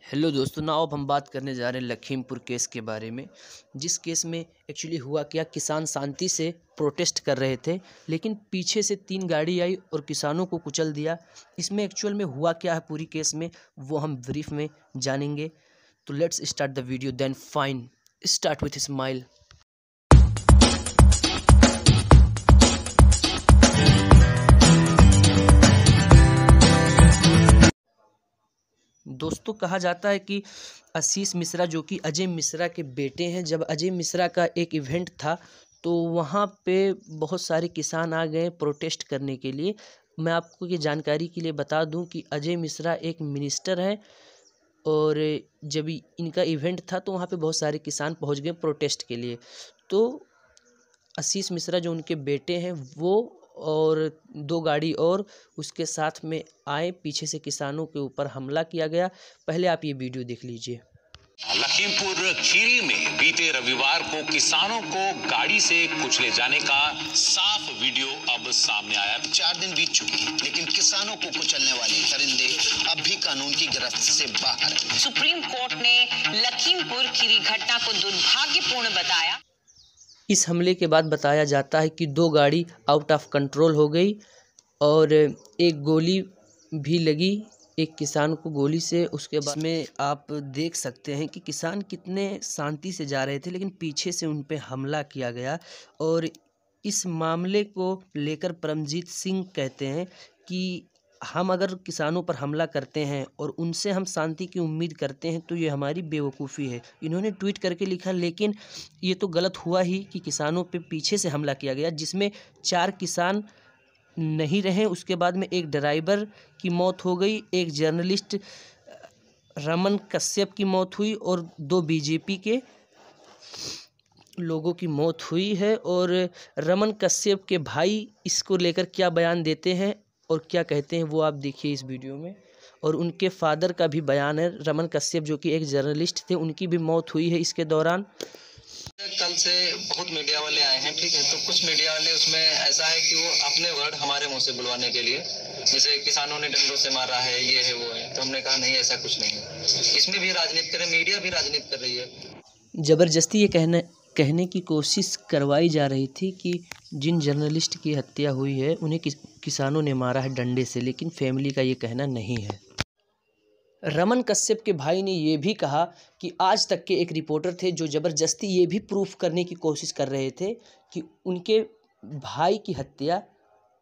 Hello दोस्तों, now अब हम बात करने जा रहे हैं लखीमपुर केस के बारे में। जिस केस में एक्चुअली हुआ क्या, किसान शांति से प्रोटेस्ट कर रहे थे, लेकिन पीछे से 3 गाड़ी आई और किसानों को कुचल दिया। इसमें एक्चुअल में हुआ क्या है पूरी केस में, वो हम ब्रीफ में जानेंगे। तो let's start the video then fine start with smile. दोस्तों, कहा जाता है कि आशीष मिश्रा जो कि अजय मिश्रा के बेटे हैं, जब अजय मिश्रा का एक इवेंट था तो वहाँ पे बहुत सारे किसान आ गए प्रोटेस्ट करने के लिए। मैं आपको ये जानकारी के लिए बता दूं कि अजय मिश्रा एक मिनिस्टर हैं और जब इनका इवेंट था तो वहाँ पे बहुत सारे किसान पहुँच गए प्रोटेस्ट के लिए। तो आशीष मिश्रा जो उनके बेटे हैं वो और 2 गाड़ी और उसके साथ में आए, पीछे से किसानों के ऊपर हमला किया गया। पहले आप ये वीडियो देख लीजिए। लखीमपुर खीरी में बीते रविवार को किसानों को गाड़ी से कुचले जाने का साफ वीडियो अब सामने आया। 4 दिन बीत चुके हैं, लेकिन किसानों को कुचलने वाले दरिंदे अब भी कानून की गिरफ्त से बाहर। सुप्रीम कोर्ट ने लखीमपुर खीरी घटना को दुर्भाग्यपूर्ण बताया। इस हमले के बाद बताया जाता है कि 2 गाड़ी आउट ऑफ कंट्रोल हो गई और एक गोली भी लगी एक किसान को गोली से। उसके बाद में आप देख सकते हैं कि किसान कितने शांति से जा रहे थे, लेकिन पीछे से उन पे हमला किया गया। और इस मामले को लेकर परमजीत सिंह कहते हैं कि हम अगर किसानों पर हमला करते हैं और उनसे हम शांति की उम्मीद करते हैं तो ये हमारी बेवकूफ़ी है। इन्होंने ट्वीट करके लिखा, लेकिन ये तो गलत हुआ ही कि किसानों पे पीछे से हमला किया गया, जिसमें 4 किसान नहीं रहे। उसके बाद में एक ड्राइवर की मौत हो गई, एक जर्नलिस्ट रमन कश्यप की मौत हुई और 2 बीजेपी के लोगों की मौत हुई है। और रमन कश्यप के भाई इसको लेकर क्या बयान देते हैं और क्या कहते हैं वो आप देखिए इस वीडियो में। और उनके फादर का भी बयान है, रमन कश्यप जो कि एक जर्नलिस्ट थे, उनकी भी मौत हुई है इसके दौरान। कल से बहुत मीडिया वाले आए हैं, ठीक है, तो कुछ मीडिया वाले उसमें ऐसा है कि वो अपने वर्ड हमारे मुंह से बुलवाने के लिए, जैसे किसानों ने डंडों से मारा है, ये है वो है, तो हमने कहा नहीं, ऐसा कुछ नहीं है। इसमें भी राजनीति करें, मीडिया भी राजनीति कर रही है। जबरदस्ती ये कहने की कोशिश करवाई जा रही थी कि जिन जर्नलिस्ट की हत्या हुई है उन्हें किसानों ने मारा है डंडे से, लेकिन फैमिली का ये कहना नहीं है। रमन कश्यप के भाई ने ये भी कहा कि आज तक के एक रिपोर्टर थे जो ज़बरदस्ती ये भी प्रूफ करने की कोशिश कर रहे थे कि उनके भाई की हत्या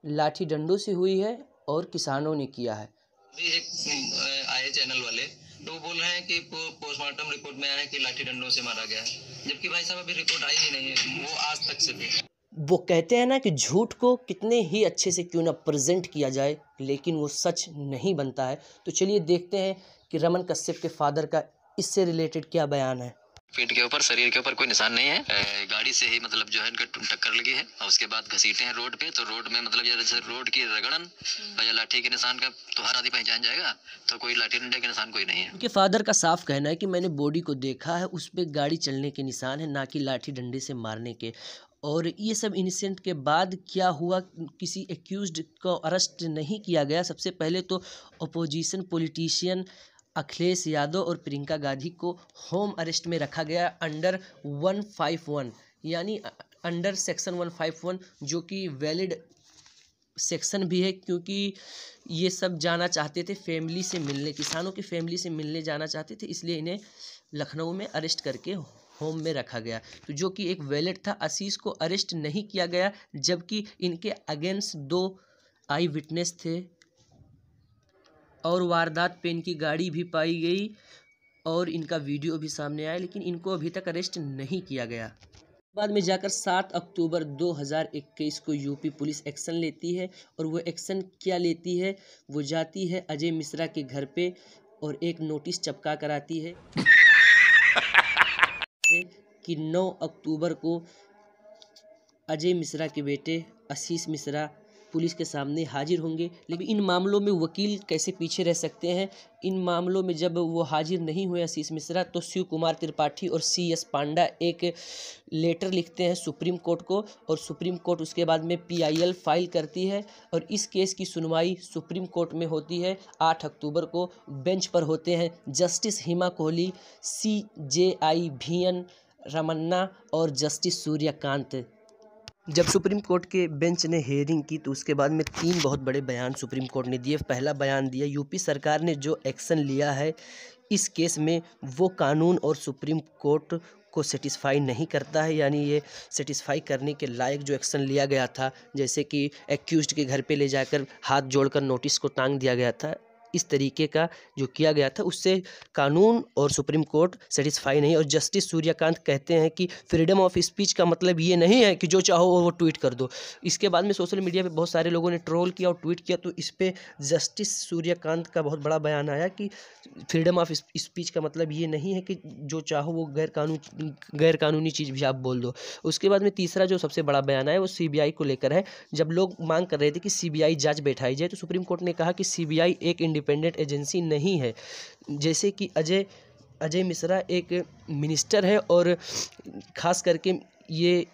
लाठी डंडों से हुई है और किसानों ने किया है। एक आए चैनल वाले तो वो बोल रहे हैं कि पोस्टमार्टम रिपोर्ट में आया है कि लाठी डंडों से मारा गया है, जबकि भाई साहब अभी रिपोर्ट आई ही नहीं है, वो आज तक से भी। वो कहते हैं ना कि झूठ को कितने ही अच्छे से क्यों ना प्रेजेंट किया जाए, लेकिन वो सच नहीं बनता है। तो चलिए देखते हैं कि रमन कश्यप के फादर का इससे रिलेटेड क्या बयान है। पीठ के ऊपर, शरीर के ऊपर कोई निशान नहीं है, गाड़ी से ही मतलब जो है इनका टक्कर लगी है और उसके बाद घसीटे हैं रोड पे, तो रोड में मतलब जैसे रोड की रगड़न और लाठी के निशान का तो हर आदमी पहचान जाएगा, तो कोई लाठी डंडे के निशान कोई नहीं है। उनके फादर का साफ कहना है कि मैंने बॉडी को देखा है, उस पर गाड़ी चलने के निशान है, ना कि लाठी डंडे से मारने के। और ये सब इंसिडेंट के बाद क्या हुआ, किसी एक्यूज्ड को अरेस्ट नहीं किया गया। सबसे पहले तो अपोजिशन पॉलिटिशियन अखिलेश यादव और प्रियंका गांधी को होम अरेस्ट में रखा गया अंडर 151, यानी अंडर सेक्शन 151, जो कि वैलिड सेक्शन भी है, क्योंकि ये सब जाना चाहते थे फैमिली से मिलने, किसानों की फैमिली से मिलने जाना चाहते थे, इसलिए इन्हें लखनऊ में अरेस्ट करके होम में रखा गया, तो जो कि एक वैलिड था। आशीष को अरेस्ट नहीं किया गया, जबकि इनके अगेंस्ट 2 आई विटनेस थे और वारदात पे इनकी गाड़ी भी पाई गई और इनका वीडियो भी सामने आया, लेकिन इनको अभी तक अरेस्ट नहीं किया गया। बाद में जाकर 7 अक्टूबर 2021 को यूपी पुलिस एक्शन लेती है, और वो एक्शन क्या लेती है, वो जाती है अजय मिश्रा के घर पे और एक नोटिस चिपका कर आती है कि 9 अक्टूबर को अजय मिश्रा के बेटे आशीष मिश्रा पुलिस के सामने हाजिर होंगे। लेकिन इन मामलों में वकील कैसे पीछे रह सकते हैं? इन मामलों में जब वो हाजिर नहीं हुए आशीष मिश्रा, तो शिव कुमार त्रिपाठी और CS पांडा एक लेटर लिखते हैं सुप्रीम कोर्ट को, और सुप्रीम कोर्ट उसके बाद में PIL फाइल करती है और इस केस की सुनवाई सुप्रीम कोर्ट में होती है 8 अक्टूबर को। बेंच पर होते हैं जस्टिस हिमा कोहली, CJI VN रमन्ना और जस्टिस सूर्यकांत। जब सुप्रीम कोर्ट के बेंच ने हेयरिंग की तो उसके बाद में 3 बहुत बड़े बयान सुप्रीम कोर्ट ने दिए। पहला बयान दिया, यूपी सरकार ने जो एक्शन लिया है इस केस में वो कानून और सुप्रीम कोर्ट को सेटिस्फाई नहीं करता है, यानी ये सेटिस्फाई करने के लायक जो एक्शन लिया गया था, जैसे कि एक्यूज्ड के घर पे ले जाकर हाथ जोड़कर नोटिस को टांग दिया गया था, इस तरीके का जो किया गया था उससे कानून और सुप्रीम कोर्ट सेटिस्फाई नहीं। और जस्टिस सूर्यकांत कहते हैं कि फ्रीडम ऑफ स्पीच का मतलब ये नहीं है कि जो चाहो वो ट्वीट कर दो। इसके बाद में सोशल मीडिया पे बहुत सारे लोगों ने ट्रोल किया और ट्वीट किया, तो इस पे जस्टिस सूर्यकांत का बहुत बड़ा बयान आया कि फ्रीडम ऑफ स्पीच का मतलब ये नहीं है कि जो चाहो वो गैर कानूनी चीज़ भी आप बोल दो। उसके बाद में तीसरा जो सबसे बड़ा बयान आया वो CBI को लेकर है। जब लोग मांग कर रहे थे कि CBI जांच बैठाई जाए, तो सुप्रीम कोर्ट ने कहा कि CBI एक इंडिपेंडेंट एजेंसी नहीं है। जैसे कि अजय मिश्रा एक मिनिस्टर है और ख़ास करके ये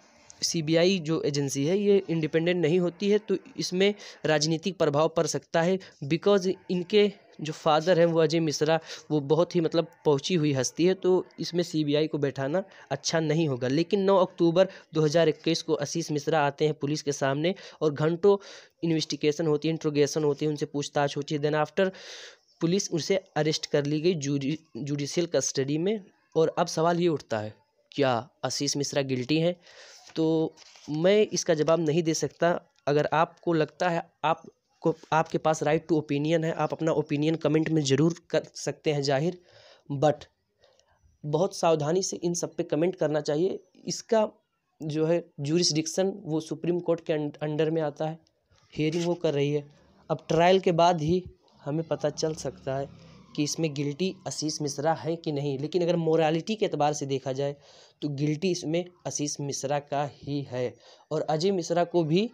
CBI जो एजेंसी है ये इंडिपेंडेंट नहीं होती है, तो इसमें राजनीतिक प्रभाव पड़ सकता है। बिकॉज़ इनके जो फादर हैं वो अजय मिश्रा वो बहुत ही मतलब पहुंची हुई हस्ती है, तो इसमें CBI को बैठाना अच्छा नहीं होगा। लेकिन 9 अक्टूबर 2021 को आशीष मिश्रा आते हैं पुलिस के सामने और घंटों इन्वेस्टिगेशन होती है, इंट्रोगेशन होती है, उनसे पूछताछ होती है। देन आफ्टर पुलिस उसे अरेस्ट कर ली गई जुडिशियल कस्टडी में। और अब सवाल ये उठता है, क्या आशीष मिश्रा गिल्टी हैं? तो मैं इसका जवाब नहीं दे सकता। अगर आपको लगता है, आपके पास राइट टू ओपिनियन है, आप अपना ओपिनियन कमेंट में ज़रूर कर सकते हैं जाहिर, बट बहुत सावधानी से इन सब पे कमेंट करना चाहिए। इसका जो है ज्यूरिसडिक्शन वो सुप्रीम कोर्ट के अंडर में आता है, हियरिंग वो कर रही है। अब ट्रायल के बाद ही हमें पता चल सकता है कि इसमें गिल्टी आशीष मिश्रा है कि नहीं। लेकिन अगर मोरालिटी के एतबार से देखा जाए तो गिल्टी इसमें आशीष मिश्रा का ही है, और अजय मिश्रा को भी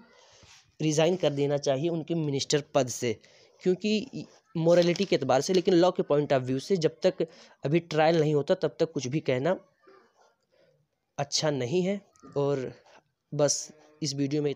रिज़ाइन कर देना चाहिए उनके मिनिस्टर पद से, क्योंकि मोरालिटी के एतबार से। लेकिन लॉ के पॉइंट ऑफ व्यू से जब तक अभी ट्रायल नहीं होता तब तक कुछ भी कहना अच्छा नहीं है। और बस इस वीडियो में